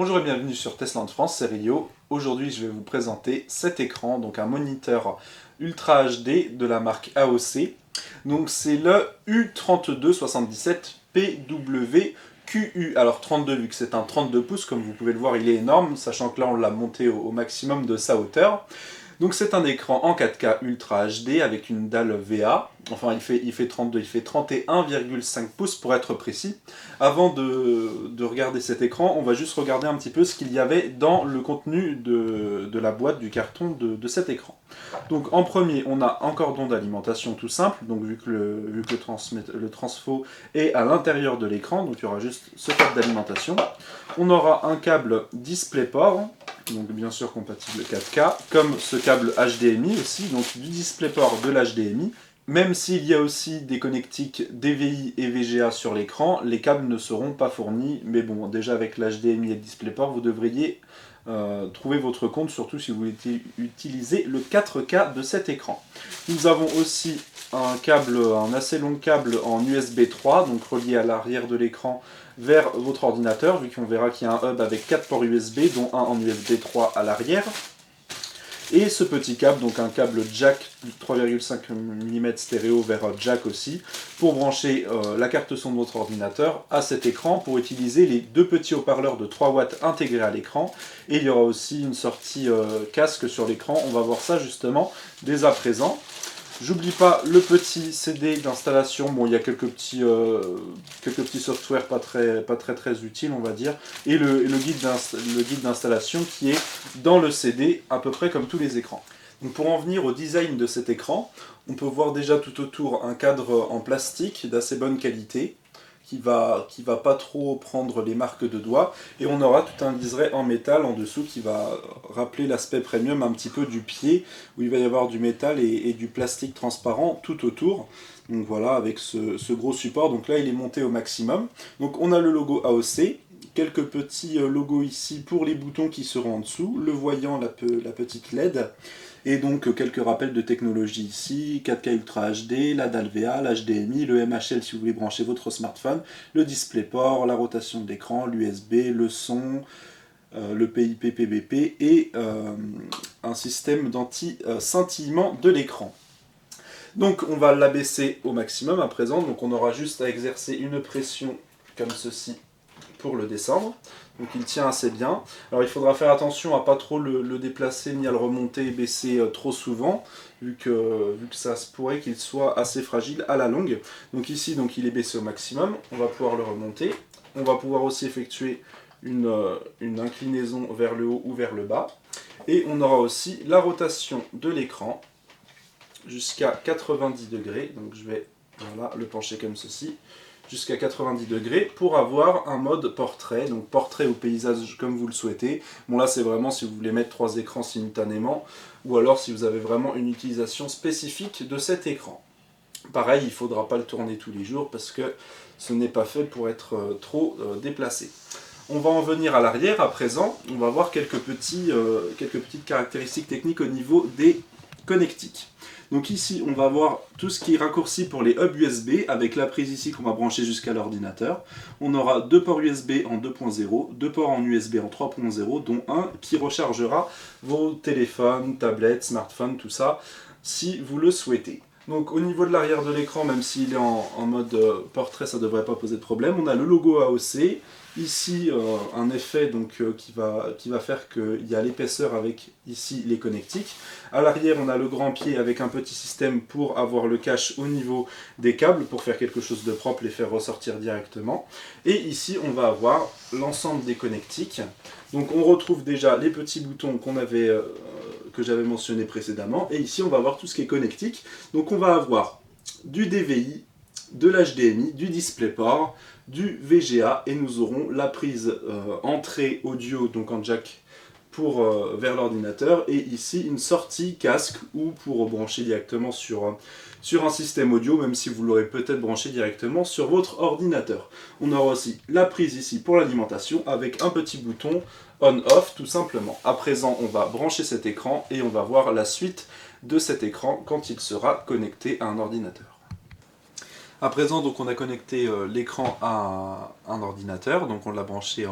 Bonjour et bienvenue sur Testland France, c'est Rio. Aujourd'hui je vais vous présenter cet écran, donc un moniteur Ultra HD de la marque AOC. Donc c'est le U3277PWQU. Alors 32 vu que c'est un 32 pouces, comme vous pouvez le voir il est énorme, sachant que là on l'a monté au maximum de sa hauteur. Donc c'est un écran en 4K Ultra HD avec une dalle VA, enfin il fait 32, il fait 31,5 pouces pour être précis. Avant de regarder cet écran, on va juste regarder un petit peu ce qu'il y avait dans le contenu de la boîte, du carton de cet écran. Donc en premier, on a un cordon d'alimentation tout simple, donc vu que le transfo est à l'intérieur de l'écran, donc il y aura juste ce câble d'alimentation. On aura un câble DisplayPort, donc bien sûr compatible 4K, comme ce câble HDMI aussi, donc du DisplayPort de l'HDMI. Même s'il y a aussi des connectiques DVI et VGA sur l'écran, les câbles ne seront pas fournis, mais bon, déjà avec l'HDMI et le DisplayPort, vous devriez trouver votre compte, surtout si vous voulez utiliser le 4K de cet écran. Nous avons aussi un assez long câble en USB 3, donc relié à l'arrière de l'écran vers votre ordinateur, vu qu'on verra qu'il y a un hub avec 4 ports USB, dont un en USB 3 à l'arrière. Et ce petit câble, donc un câble jack 3,5 mm stéréo vers jack aussi, pour brancher la carte son de votre ordinateur à cet écran, pour utiliser les deux petits haut-parleurs de 3 watts intégrés à l'écran. Et il y aura aussi une sortie casque sur l'écran, on va voir ça justement dès à présent. J'oublie pas le petit CD d'installation, bon il y a quelques petits softwares pas très utiles on va dire, et le guide d'installation qui est dans le CD, à peu près comme tous les écrans. Donc pour en venir au design de cet écran, on peut voir déjà tout autour un cadre en plastique d'assez bonne qualité, qui va pas trop prendre les marques de doigts, et on aura tout un liseré en métal en dessous qui va rappeler l'aspect premium un petit peu du pied, où il va y avoir du métal et du plastique transparent tout autour. Donc voilà, avec ce gros support, donc là il est monté au maximum. Donc on a le logo AOC, quelques petits logos ici pour les boutons qui seront en dessous, le voyant, la petite LED, et donc quelques rappels de technologie ici, 4K Ultra HD, la dalle VA, l'HDMI, le MHL si vous voulez brancher votre smartphone, le DisplayPort, la rotation de l'écran, l'USB, le son, le PIP PBP et un système d'anti-scintillement de l'écran. Donc on va l'abaisser au maximum à présent, donc on aura juste à exercer une pression comme ceci pour le descendre. Donc il tient assez bien. Alors il faudra faire attention à pas trop le déplacer ni à le remonter et baisser trop souvent, vu que ça se pourrait qu'il soit assez fragile à la longue. Donc ici donc il est baissé au maximum, on va pouvoir le remonter. On va pouvoir aussi effectuer une inclinaison vers le haut ou vers le bas. Et on aura aussi la rotation de l'écran jusqu'à 90 degrés. Donc je vais le pencher comme ceci, jusqu'à 90 degrés pour avoir un mode portrait, donc portrait au paysage comme vous le souhaitez. Bon là c'est vraiment si vous voulez mettre 3 écrans simultanément, ou alors si vous avez vraiment une utilisation spécifique de cet écran. Pareil, il ne faudra pas le tourner tous les jours parce que ce n'est pas fait pour être trop déplacé. On va en venir à l'arrière à présent, on va voir quelques petites caractéristiques techniques au niveau des connectiques. Donc ici, on va voir tout ce qui est raccourci pour les hubs USB, avec la prise ici qu'on va brancher jusqu'à l'ordinateur. On aura 2 ports USB en 2.0, 2 ports en USB en 3.0, dont un qui rechargera vos téléphones, tablettes, smartphones, tout ça, si vous le souhaitez. Donc au niveau de l'arrière de l'écran, même s'il est en mode portrait, ça ne devrait pas poser de problème. On a le logo AOC, ici un effet donc, qui va faire qu'il y a l'épaisseur avec ici les connectiques. À l'arrière on a le grand pied avec un petit système pour avoir le cache au niveau des câbles, pour faire quelque chose de propre, les faire ressortir directement. Et ici on va avoir l'ensemble des connectiques. Donc on retrouve déjà les petits boutons que j'avais mentionné précédemment, et ici on va avoir tout ce qui est connectique. Donc on va avoir du DVI, de l'HDMI, du DisplayPort, du VGA, et nous aurons la prise entrée audio, donc en jack vers l'ordinateur, et ici une sortie casque ou pour brancher directement sur un système audio, même si vous l'aurez peut-être branché directement sur votre ordinateur. On aura aussi la prise ici pour l'alimentation avec un petit bouton on-off tout simplement. À présent, on va brancher cet écran et on va voir la suite de cet écran quand il sera connecté à un ordinateur. À présent, donc, on a connecté l'écran à un ordinateur, donc on l'a branché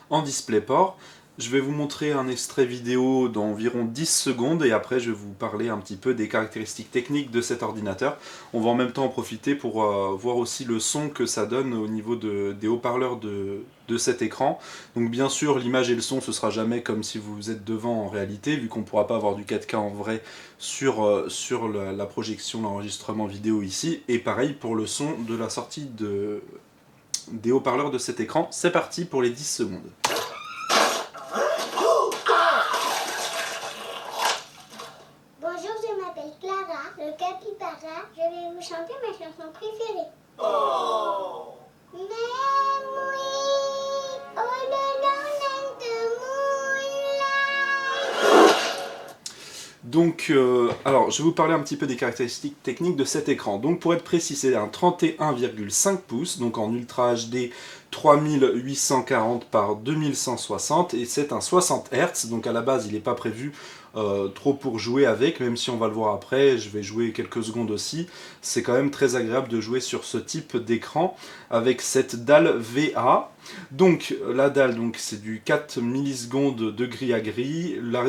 en DisplayPort. Je vais vous montrer un extrait vidéo d'environ 10 secondes et après je vais vous parler un petit peu des caractéristiques techniques de cet ordinateur. On va en même temps en profiter pour voir aussi le son que ça donne au niveau des haut-parleurs de cet écran. Donc bien sûr, l'image et le son, ce sera jamais comme si vous êtes devant en réalité, vu qu'on ne pourra pas avoir du 4K en vrai sur la projection, l'enregistrement vidéo ici. Et pareil pour le son de la sortie des haut-parleurs de cet écran. C'est parti pour les 10 secondes. Le capybara, je vais vous chanter ma chanson préférée. Oh! Memory, all alone in the moonlight. Donc, alors, je vais vous parler un petit peu des caractéristiques techniques de cet écran. Donc, pour être précis, c'est un 31,5 pouces, donc en Ultra HD 3840 par 2160, et c'est un 60 Hz, donc à la base, il n'est pas prévu trop pour jouer avec, même si on va le voir après, je vais jouer quelques secondes aussi. C'est quand même très agréable de jouer sur ce type d'écran avec cette dalle VA. Donc la dalle, c'est du 4 millisecondes de gris à gris. La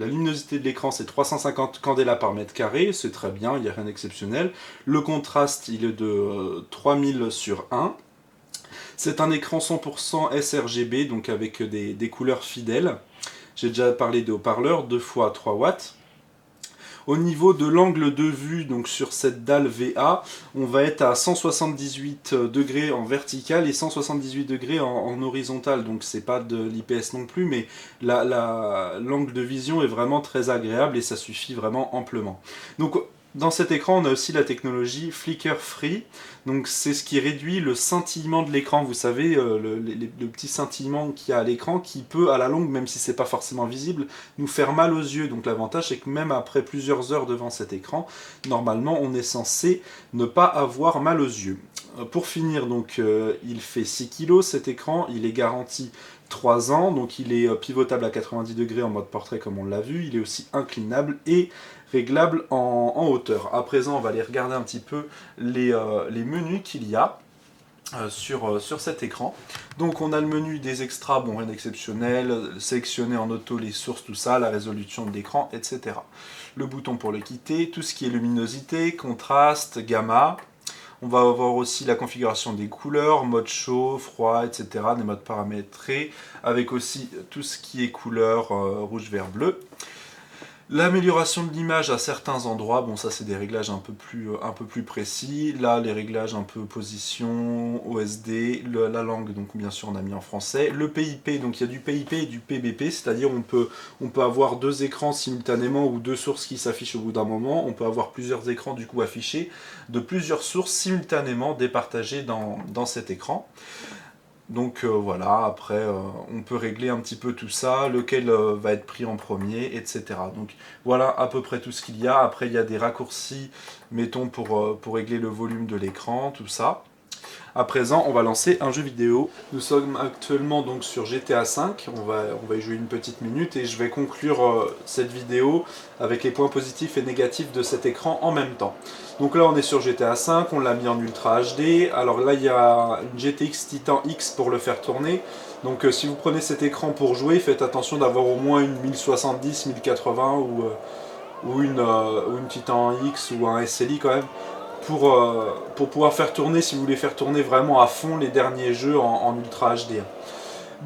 luminosité de l'écran, c'est 350 candela par mètre carré, c'est très bien, il n'y a rien d'exceptionnel. Le contraste, il est de 3000/1. C'est un écran 100% sRGB, donc avec des couleurs fidèles. J'ai déjà parlé de haut-parleurs, 2 fois 3 watts. Au niveau de l'angle de vue, donc sur cette dalle VA, on va être à 178 degrés en vertical et 178 degrés en horizontal. Donc c'est pas de l'IPS non plus, mais l'angle de vision est vraiment très agréable et ça suffit vraiment amplement. Donc dans cet écran, on a aussi la technologie Flicker Free. Donc c'est ce qui réduit le scintillement de l'écran. Vous savez, le petit scintillement qu'il y a à l'écran qui peut, à la longue, même si c'est pas forcément visible, nous faire mal aux yeux. Donc l'avantage, c'est que même après plusieurs heures devant cet écran, normalement, on est censé ne pas avoir mal aux yeux. Pour finir, donc, il fait 6 kg cet écran. Il est garanti 3 ans, donc il est pivotable à 90 degrés en mode portrait comme on l'a vu. Il est aussi inclinable et réglable en hauteur. À présent, on va aller regarder un petit peu les menus qu'il y a sur cet écran. Donc on a le menu des extras, bon rien d'exceptionnel, sélectionner en auto les sources, tout ça, la résolution de l'écran, etc. Le bouton pour le quitter, tout ce qui est luminosité, contraste, gamma. On va avoir aussi la configuration des couleurs, mode chaud, froid, etc. Des modes paramétrés, avec aussi tout ce qui est couleur rouge, vert, bleu. L'amélioration de l'image à certains endroits, bon ça c'est des réglages un peu plus précis. Là les réglages un peu position, OSD, la langue donc bien sûr on a mis en français. Le PIP, donc il y a du PIP et du PBP, c'est-à-dire on peut avoir 2 écrans simultanément ou 2 sources qui s'affichent au bout d'un moment. On peut avoir plusieurs écrans du coup affichés de plusieurs sources simultanément départagées dans cet écran. Donc voilà, après on peut régler un petit peu tout ça, lequel va être pris en premier, etc. Donc voilà à peu près tout ce qu'il y a. Après il y a des raccourcis, mettons pour régler le volume de l'écran, tout ça. À présent, on va lancer un jeu vidéo. Nous sommes actuellement donc sur GTA V, on va y jouer une petite minute et je vais conclure cette vidéo avec les points positifs et négatifs de cet écran en même temps. Donc là on est sur GTA V, on l'a mis en Ultra HD, alors là il y a une GTX Titan X pour le faire tourner. Donc si vous prenez cet écran pour jouer, faites attention d'avoir au moins une 1070, 1080 ou une Titan X ou un SLI quand même. Pour pouvoir faire tourner, si vous voulez faire tourner vraiment à fond les derniers jeux en Ultra HD.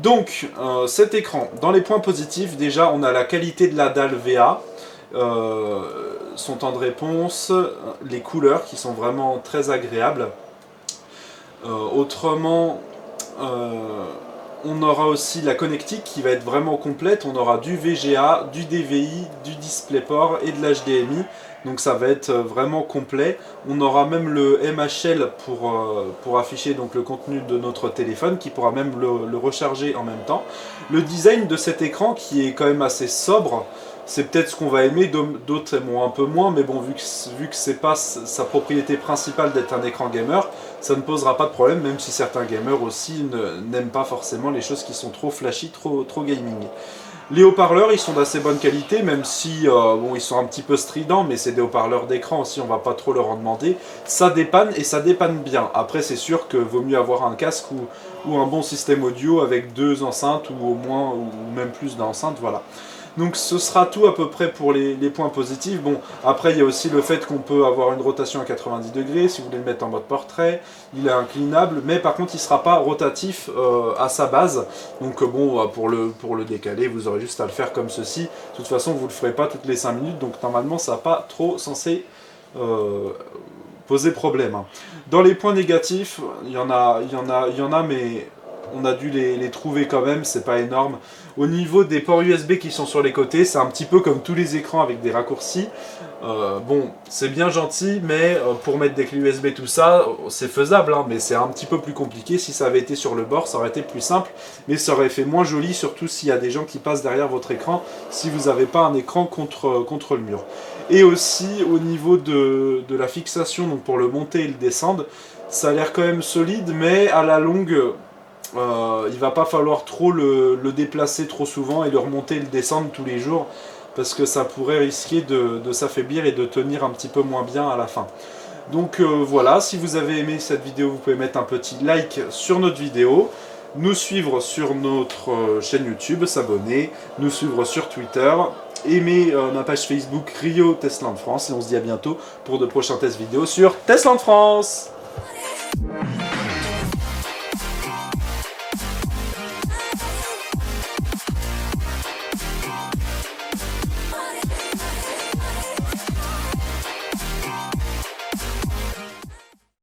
Donc cet écran, dans les points positifs, déjà on a la qualité de la dalle VA, son temps de réponse, les couleurs qui sont vraiment très agréables. Autrement, on aura aussi la connectique qui va être vraiment complète. On aura du VGA, du DVI, du DisplayPort et de l'HDMI. Donc ça va être vraiment complet. On aura même le MHL pour afficher donc le contenu de notre téléphone, qui pourra même le recharger en même temps. Le design de cet écran qui est quand même assez sobre, c'est peut-être ce qu'on va aimer, d'autres aimeront un peu moins, mais bon, vu que c'est pas sa propriété principale d'être un écran gamer, ça ne posera pas de problème, même si certains gamers aussi n'aiment pas forcément les choses qui sont trop flashy, trop gaming. Les haut-parleurs, ils sont d'assez bonne qualité, même si bon, ils sont un petit peu stridents, mais c'est des haut-parleurs d'écran aussi, on va pas trop leur en demander. Ça dépanne et ça dépanne bien. Après, c'est sûr que vaut mieux avoir un casque ou un bon système audio avec 2 enceintes ou au moins, ou même plus d'enceintes, voilà. Donc ce sera tout à peu près pour les points positifs. Bon, après il y a aussi le fait qu'on peut avoir une rotation à 90 degrés, si vous voulez le mettre en mode portrait. Il est inclinable, mais par contre il ne sera pas rotatif à sa base. Donc bon, pour le décaler, vous aurez juste à le faire comme ceci. De toute façon, vous ne le ferez pas toutes les 5 minutes, donc normalement ça n'a pas trop censé poser problème. Dans les points négatifs, il y en a, mais on a dû les trouver quand même, c'est pas énorme. Au niveau des ports USB qui sont sur les côtés, c'est un petit peu comme tous les écrans avec des raccourcis. Bon, c'est bien gentil, mais pour mettre des clés USB, tout ça, c'est faisable, hein, mais c'est un petit peu plus compliqué. Si ça avait été sur le bord, ça aurait été plus simple, mais ça aurait fait moins joli, surtout s'il y a des gens qui passent derrière votre écran, si vous n'avez pas un écran contre le mur. Et aussi, au niveau de la fixation, donc pour le monter et le descendre, ça a l'air quand même solide, mais à la longue... il va pas falloir trop le déplacer trop souvent et le remonter et le descendre tous les jours parce que ça pourrait risquer de s'affaiblir et de tenir un petit peu moins bien à la fin. Donc voilà, si vous avez aimé cette vidéo, vous pouvez mettre un petit like sur notre vidéo, nous suivre sur notre chaîne YouTube, s'abonner, nous suivre sur Twitter, aimer ma page Facebook Rio Testland France et on se dit à bientôt pour de prochains tests vidéo sur Testland France.